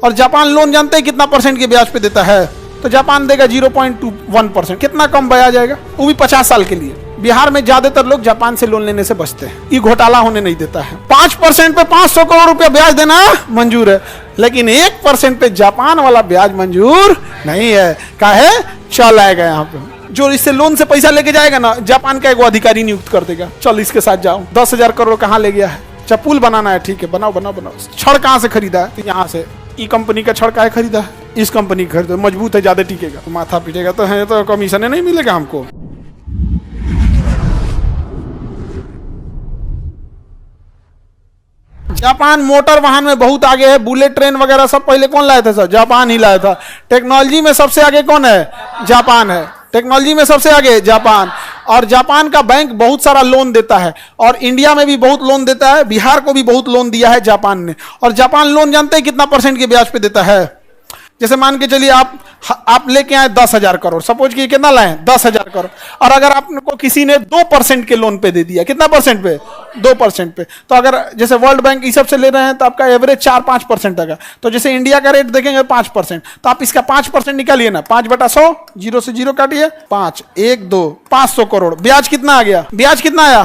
और Japan loan जानते हैं कितना परसेंट के ब्याज पे देता है? तो जापान देगा 0.21%। कितना कम ब्याज आएगा, वो भी 50 साल के लिए। बिहार में ज्यादातर लोग जापान से लोन लेने से बचते हैं, ये घोटाला होने नहीं देता है। 5% पे 500 करोड़ रुपया ब्याज देना मंजूर है, लेकिन 1% पे जापान वाला ब्याज मंजूर नहीं है। काहे? चल आएगा यहाँ पे जो इससे लोन से पैसा लेके जाएगा ना, जापान का एक अधिकारी नियुक्त कर देगा, चल इसके साथ जाओ। 10,000 करोड़ कहाँ ले गया है? अच्छा पुल बनाना है, ठीक है बनाओ बनाओ बनाओ। छड़ कहाँ से खरीदा है? तो यहाँ से। ई कंपनी का छड़ काहे खरीदा है? इस कंपनी का खरीदा, मजबूत है, ज्यादा टिकेगा। तो माथा पीटेगा तो है, तो कमीशन नहीं मिलेगा हमको। जापान मोटर वाहन में बहुत आगे है, बुलेट ट्रेन वगैरह सब पहले कौन लाया था? सर जापान ही लाया था। टेक्नोलॉजी में सबसे आगे कौन है? जापान है। टेक्नोलॉजी में सबसे आगे जापान। और जापान का बैंक बहुत सारा लोन देता है, और इंडिया में भी बहुत लोन देता है, बिहार को भी बहुत लोन दिया है जापान ने। और जापान लोन जानते हैं कितना परसेंट के ब्याज पे देता है? जैसे मान के चलिए आप लेके आए 10,000 करोड़, सपोज कि कितना लाए? 10,000 करोड़। और अगर आपको किसी ने 2% के लोन पे दे दिया, कितना परसेंट पे? 2% पे। तो अगर जैसे वर्ल्ड बैंक इस सब से ले रहे हैं तो आपका एवरेज 4-5% आएगा। तो जैसे इंडिया का रेट देखेंगे 5%, तो आप इसका 5% निकालिए ना, 5/100, 0 से 0 काटिए, 5, 1, 2, 500 करोड़। ब्याज कितना आ गया? ब्याज कितना आया?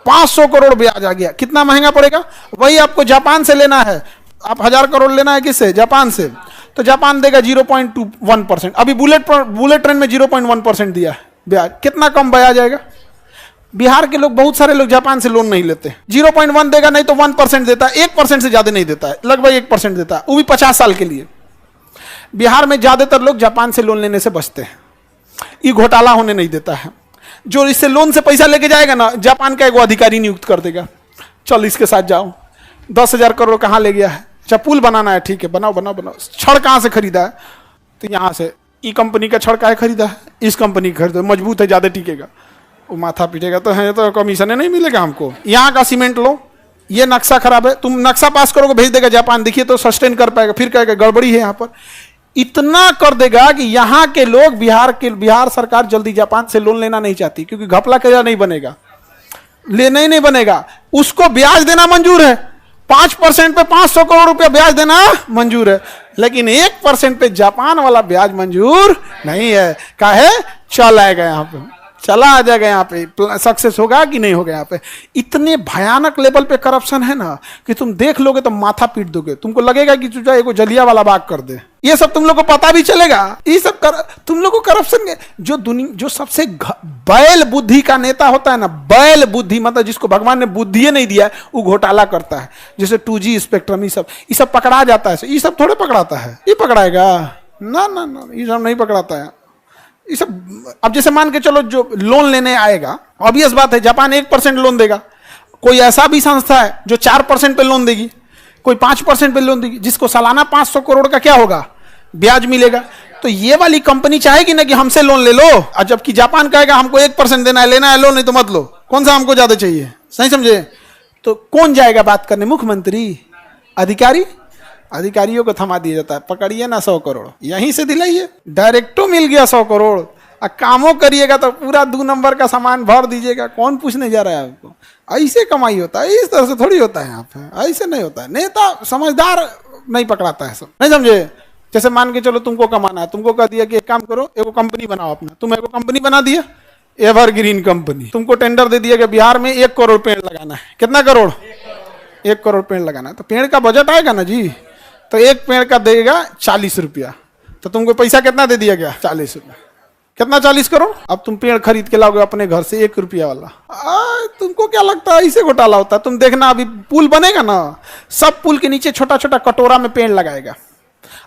500 करोड़ ब्याज आ गया। कितना महंगा पड़ेगा? वही आपको जापान से लेना है, आप 1000 करोड़ लेना है किससे? जापान से। तो जापान देगा 0.21%। अभी बुलेट ट्रेन में 0.1% दिया है ब्याज। कितना कम ब्याज आएगा? बिहार के लोग, बहुत सारे लोग जापान से लोन नहीं लेते। 0.1 देगा, नहीं तो 1% देता है। 1% से ज्यादा नहीं देता है, लगभग 1% देता है, वो भी 50 साल के लिए। बिहार में ज्यादातर लोग जापान से लोन लेने से बचते हैं, ये घोटाला होने नहीं देता है। जो इससे लोन से पैसा लेके जाएगा ना, जापान का एक अधिकारी नियुक्त कर देगा, चल इसके साथ जाओ। 10,000 करोड़ कहाँ ले गया है? अच्छा पुल बनाना है, ठीक है बनाओ बनाओ बनाओ। छड़ कहाँ से खरीदा है? तो यहाँ से। ई कंपनी का छड़ काहे खरीदा है? इस कंपनी का खरीदा, मजबूत है, ज्यादा टिकेगा। वो माथा पीटेगा तो है, तो कमीशन नहीं मिलेगा हमको। यहाँ का सीमेंट लो, ये नक्शा खराब है, तुम नक्शा पास करोगे भेज देगा जापान, देखिए तो सस्टेन कर पाएगा, फिर कहेगा गड़बड़ी है यहाँ पर। इतना कर देगा कि यहाँ के लोग, बिहार सरकार जल्दी जापान से लोन लेना नहीं चाहती, क्योंकि घपला कर्जा नहीं बनेगा, लेना ही नहीं बनेगा। उसको ब्याज देना मंजूर है, 5% पे 500 करोड़ रुपया ब्याज देना मंजूर है, लेकिन 1% पे जापान वाला ब्याज मंजूर नहीं है। काहे? चल आएगा यहाँ पे, चला आ जाएगा यहाँ पे, सक्सेस होगा कि नहीं होगा यहाँ पे। इतने भयानक लेवल पे करप्शन है ना कि तुम देख लोगे तो माथा पीट दोगे, तुमको लगेगा कि तुझे एगो जलिया वाला बाग कर दे। ये सब तुम लोग को पता भी चलेगा, ये सब तुम लोग को करप्शन जो सबसे बैल बुद्धि का नेता होता है ना, बैल बुद्धि मतलब जिसको भगवान ने बुद्धि नहीं दिया है, वो घोटाला करता है। जैसे 2G स्पेक्ट्रम, ये सब पकड़ा जाता है। ये सब थोड़े पकड़ाता है, ये पकड़ाएगा ना ना ना, ये सब नहीं पकड़ाता है ये सब। अब जैसे मान के चलो जो लोन लेने आएगा, ऑब्वियस बात है जापान 1% लोन देगा। कोई ऐसा भी संस्था है जो 4% पे लोन देगी, कोई 5% पे लोन देगी, जिसको सालाना 500 करोड़ का क्या होगा? ब्याज मिलेगा। तो ये वाली कंपनी चाहेगी ना कि हमसे लोन ले लो, और जबकि जापान कहेगा हमको 1% देना है, लेना है लो, नहीं तो मत लो। कौन सा हमको ज्यादा चाहिए? सही समझे? तो कौन जाएगा बात करने? मुख्यमंत्री, अधिकारी? अधिकारियों को थमा दिया जाता है, पकड़िए ना 100 करोड़, यहीं से दिलाइए। डायरेक्टो मिल गया 100 करोड़, और कामों करिएगा तो पूरा 2 नंबर का सामान भर दीजिएगा। कौन पूछने जा रहा है आपको? ऐसे कमाई होता है, इस तरह से थोड़ी होता है यहाँ पे, ऐसे नहीं होता है। नेता समझदार नहीं पकड़ाता है सब, नहीं समझे? जैसे मान के चलो तुमको कमाना है, तुमको कह दिया कि एक काम करो, एगो कंपनी बनाओ अपना, तुम एगो कंपनी बना दिया, एवरग्रीन कंपनी। तुमको टेंडर दे दिया कि बिहार में 1 करोड़ पेड़ लगाना है। कितना करोड़? 1 करोड़ पेड़ लगाना है। तो पेड़ का बजट आएगा ना जी, तो एक पेड़ का देगा 40 रुपया, तो तुमको पैसा कितना दे दिया गया? 40 रुपया। कितना? 40 करोड़। अब तुम पेड़ खरीद के लाओगे अपने घर से 1 रुपया वाला। तुमको क्या लगता है ऐसे घोटाला होता है? तुम देखना, अभी पुल बनेगा ना, सब पुल के नीचे छोटा छोटा कटोरा में पेड़ लगाएगा।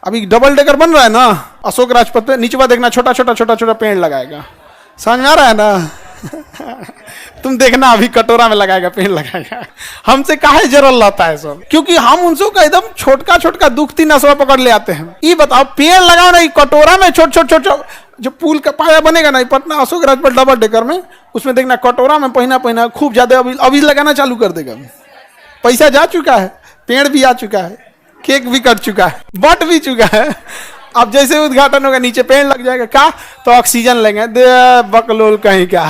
अभी डबल डेकर बन रहा है ना अशोक राजपथ पे, नीचे देखना छोटा छोटा पेड़ लगाएगा। समझ में आ रहा है ना? तुम देखना अभी कटोरा में लगाएगा, पेड़ लगाएगा। हमसे काहे जरल रहता है सब? क्योंकि हम उनसे का एकदम छोटका दुखती नसवा पकड़ ले आते हैं। ये बताओ, पेड़ लगाओ ना कटोरा में, छोट जो पुल का पाया बनेगा ना पटना अशोक राजपथ डबल डेकर में, उसमें देखना कटोरा में पहिना खूब ज्यादा अभी लगाना चालू कर देगा। पैसा जा चुका है, पेड़ भी आ चुका है, केक भी कट चुका है, बट भी चुका है। अब जैसे उद्घाटन होगा नीचे पेड़ लग जाएगा, क्या तो ऑक्सीजन लेंगे। दे बकलोल कहीं का,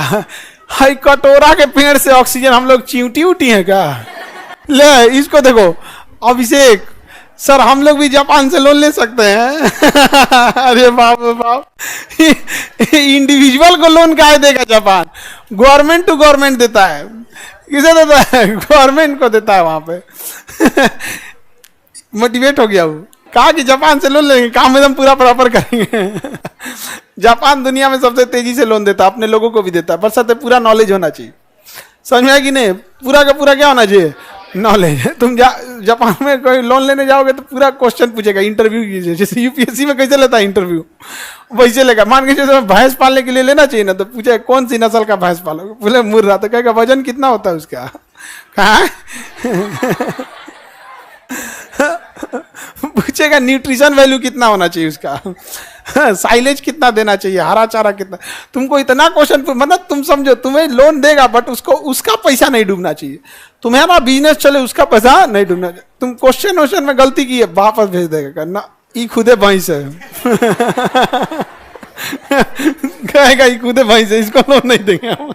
हाई कटोरा के पेड़ से ऑक्सीजन हम लोग चिंटी उटी है क्या? ले इसको देखो, अभिषेक सर हम लोग भी जापान से लोन ले सकते हैं। अरे बाप रे बाप, इंडिविजुअल को लोन काहे देगा जापान? गवर्नमेंट टू गवर्नमेंट देता है। किसे देता है? गवर्नमेंट को देता है वहां पे। मोटिवेट हो गया वो, कहा कि जापान से लोन लेंगे, काम एकदम पूरा प्रॉपर करेंगे। जापान दुनिया में सबसे तेजी से लोन देता है, अपने लोगों को भी देता है, बस पूरा नॉलेज होना चाहिए। समझ में आया कि नहीं? पूरा का पूरा क्या होना चाहिए? नॉलेज। तुम जापान में कोई लोन लेने जाओगे तो पूरा क्वेश्चन पूछेगा, इंटरव्यू कीजिए, जैसे यूपीएससी में कैसे लेता है इंटरव्यू, वैसे लेगा। मान के जैसे भैंस पालने के लिए लेना चाहिए ना, तो पूछे कौन सी नस्ल का भैंस पालोगे, बोले मुर्रा, तो कहेगा वजन कितना होता है उसका, कहा पूछेगा न्यूट्रिशन वैल्यू कितना होना चाहिए उसका, साइलेज कितना देना चाहिए, हरा चारा कितना। तुमको इतना क्वेश्चन, मतलब तुम समझो, तुम्हें लोन देगा बट उसको उसका पैसा नहीं डूबना चाहिए, तुम्हारा बिजनेस चले उसका पैसा नहीं डूबना चाहिए। तुम क्वेश्चन में गलती की है, वापस भेज देगा ना, ई खुदे भैंस है। कहेगा ई खुदे भैंस है, इसको लोन नहीं देंगे हम।